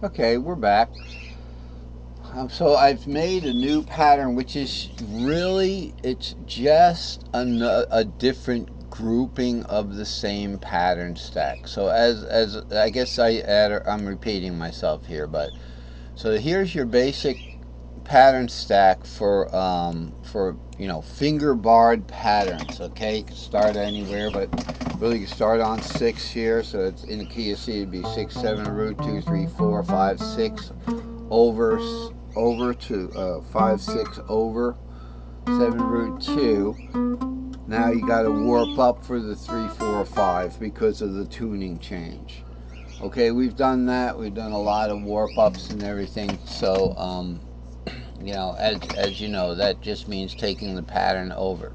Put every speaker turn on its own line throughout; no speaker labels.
Okay, we're back. So I've made a new pattern, which is really, it's just a different grouping of the same pattern stack. So as I guess I'm repeating myself here, but so here's your basic pattern stack for finger barred patterns. Okay, you can start anywhere, but really you start on 6 here. So it's in the key of C, it'd be 6 7 root 2 3 4 5 6 over to 5 6 over 7 root 2. Now you got to warp up for the 3 4 5 because of the tuning change. Okay, we've done that. We've done a lot of warp ups and everything. So as you know, that just means taking the pattern over.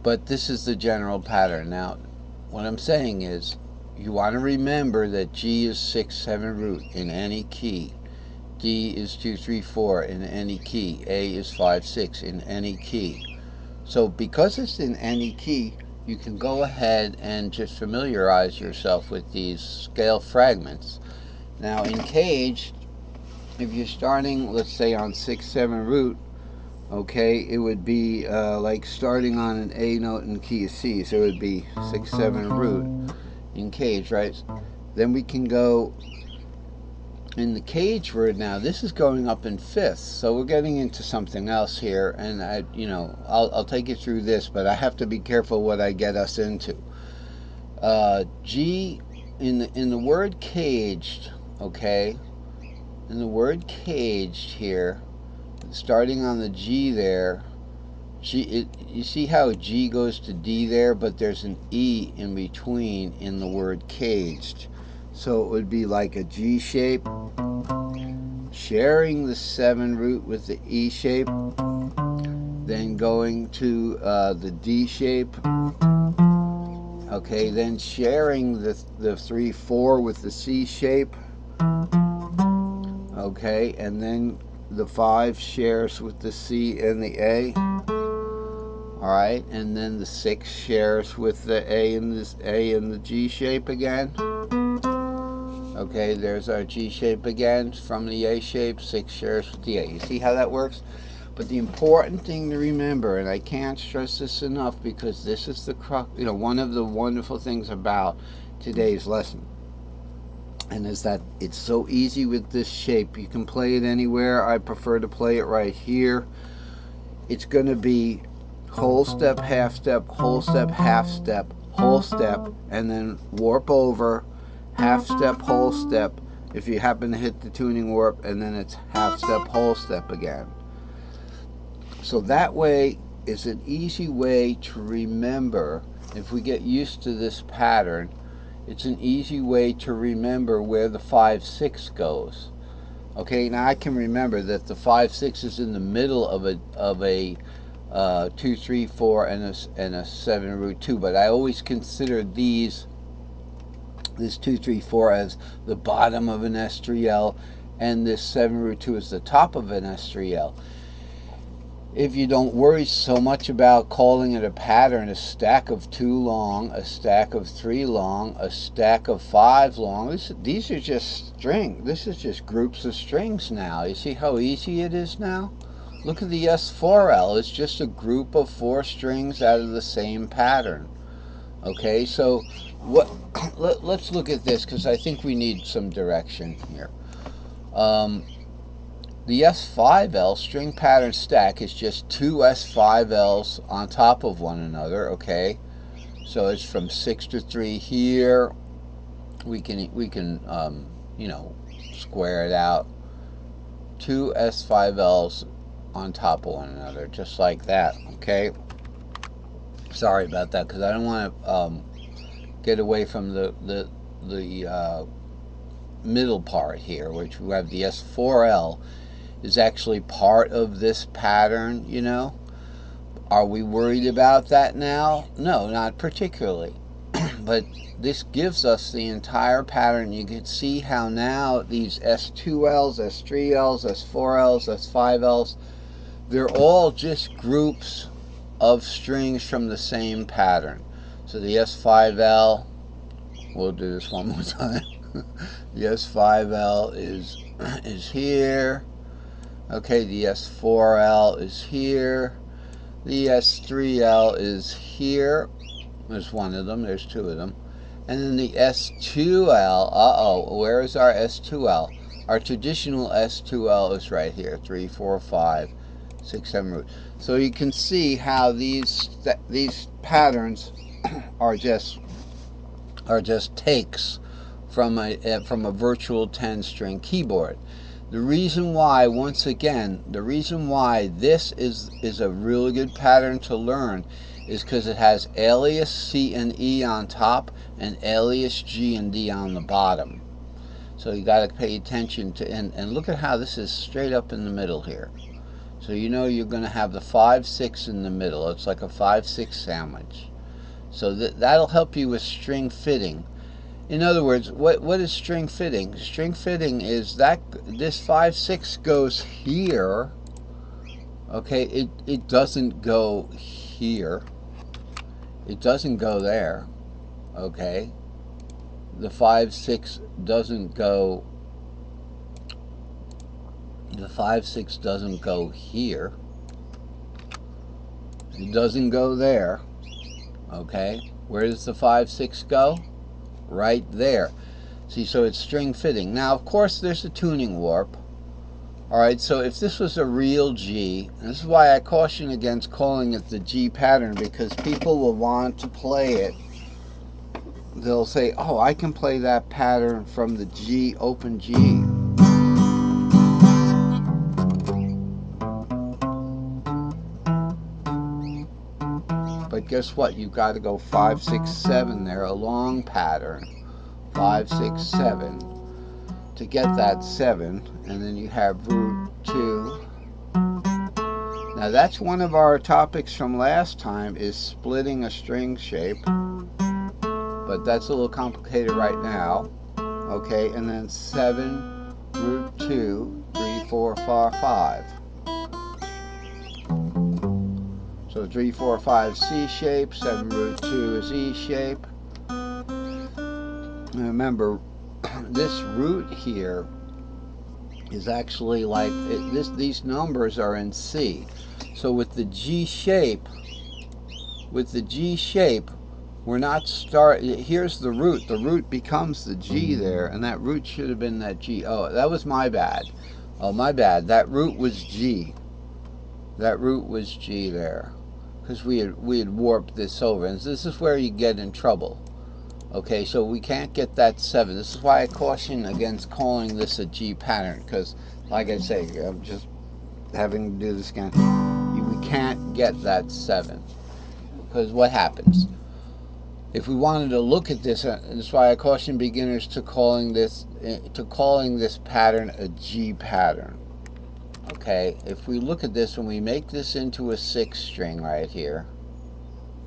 But this is the general pattern. Now, what I'm saying is, you want to remember that G is 6 7 root in any key. D is 2 3 4 in any key. A is 5 6 in any key. So because it's in any key, you can go ahead and just familiarize yourself with these scale fragments. Now in Caged, if you're starting, let's say, on 6 7 root, okay, it would be like starting on an A note in key of C. So it would be 6 7 root in Caged, right? Then we can go in the Caged word. Now this is going up in fifths, so we're getting into something else here, and I'll take you through this, but I have to be careful what I get us into. G in the word caged, okay, in the word caged here, starting on the G there, you see how G goes to D there, but there's an E in between in the word caged. So it would be like a G shape, sharing the 7 root with the E shape, then going to the D shape, okay, then sharing the 3 4 with the C shape, okay, and then the 5 shares with the C and the A, alright, and then the 6 shares with the A and the G shape again. Okay, there's our G shape again from the A shape, 6 shares with the A. You see how that works? But the important thing to remember, and I can't stress this enough because this is the crux, one of the wonderful things about today's lesson, and is that it's so easy with this shape. You can play it anywhere. I prefer to play it right here. It's going to be whole step, half step, whole step, half step, whole step, and then warp over, half step, whole step, if you happen to hit the tuning warp, and then it's half step, whole step again. So that way is an easy way to remember. If we get used to this pattern, it's an easy way to remember where the 5 6 goes. Okay, now I can remember that the 5 6 is in the middle of a 2 3 4 and a 7 root 2, but I always consider this 2 3 4 as the bottom of an S3L, and this 7 root 2 is the top of an S3L. If you don't worry so much about calling it a pattern, a stack of 2 long, a stack of 3 long, a stack of 5 long, these are just string. This is just groups of strings now. You see how easy it is now? Look at the S4L. It's just a group of 4 strings out of the same pattern. Okay, so let's look at this, because I think we need some direction here. The S5L string pattern stack is just 2 S5Ls on top of one another, okay? So it's from 6 to 3 here. We can square it out. 2 S5Ls on top of one another, just like that, okay? Sorry about that, because I don't want to get away from the middle part here, which we have the S4L is actually part of this pattern, Are we worried about that now? No, not particularly. But this gives us the entire pattern. You can see how now these S2Ls, S3Ls, S4Ls, S5Ls, they're all just groups of strings from the same pattern. So the S5L, we'll do this one more time. The S5L is here. Okay, the S4L is here. The S3L is here. There's one of them. There's two of them. And then the S2L. Where is our S2L? Our traditional S2L is right here. 3, 4, 5, 6, 7 root. So you can see how these patterns are just takes from a virtual 10-string keyboard. The reason why, once again, the reason why this is a really good pattern to learn is because it has alias C and E on top and alias G and D on the bottom. So you got to pay attention to, and look at how this is straight up in the middle here. So you know you're going to have the 5, 6 in the middle. It's like a 5, 6 sandwich. So that'll help you with string fitting. In other words, what is string fitting? String fitting is that this 5, 6 goes here. Okay, it doesn't go here. It doesn't go there. Okay, the 5, 6 doesn't go. The 5, 6 doesn't go here. It doesn't go there. Okay, where does the 5, 6 go? Right there. See, so it's string fitting. Now, of course, there's a tuning warp. Alright, so if this was a real G, and this is why I caution against calling it the G pattern, because people will want to play it. They'll say, oh, I can play that pattern from the G, open G. But guess what? You've got to go 5, 6, 7 there, a long pattern. 5, 6, 7 to get that 7, and then you have root 2. Now that's one of our topics from last time, is splitting a string shape, but that's a little complicated right now. Okay, and then 7, root 2, 3, 4, 5. So 3, 4, 5 C shape, 7 root 2 is E shape. And remember, this root here is actually like these numbers are in C. So with the G shape, we're not here's the root. The root becomes the G there, and that root should have been that G. Oh, that was my bad. Oh, my bad. That root was G. That root was G there, because we had warped this over, and this is where you get in trouble. Okay, so we can't get that 7. This is why I caution against calling this a G pattern, because, like I say, I'm just having to do this again. We can't get that 7, because what happens? If we wanted to look at this, that's why I caution beginners to calling this pattern a G pattern. Okay, if we look at this and we make this into a 6 string right here.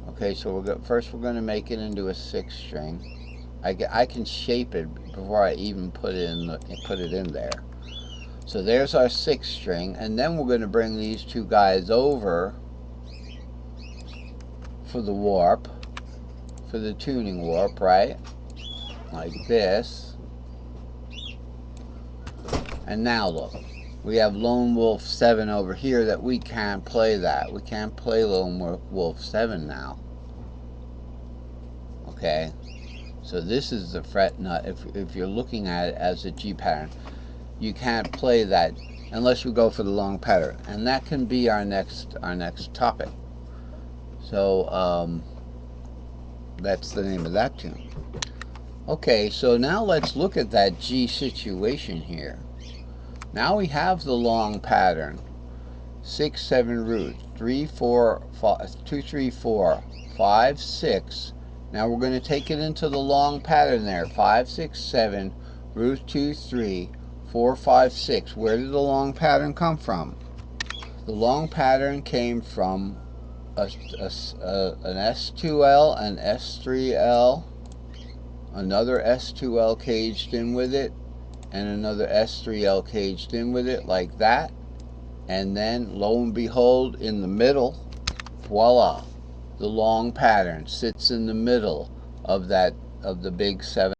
Okay, so first we're going to make it into a 6 string. I can shape it before I even put it in there. So there's our 6 string, and then we're going to bring these two guys over for the warp, for the tuning warp, right? Like this. And now look, we have Lone Wolf 7 over here that we can't play that. We can't play Lone Wolf 7 now. Okay, so this is the fret nut. If you're looking at it as a G pattern, you can't play that unless you go for the long pattern, and that can be our next topic. So that's the name of that tune. Okay, so now let's look at that G situation here. Now we have the long pattern, 6, 7 root, 3, 4, 5, 2, 3, 4, 5, 6. Now we're going to take it into the long pattern there, 5, 6, 7, root 2, 3, 4, 5, 6. Where did the long pattern come from? The long pattern came from an S2L, an S3L, another S2L caged in with it, and another S3L caged in with it, like that. And then, lo and behold, in the middle, voila, the long pattern sits in the middle of the big 7.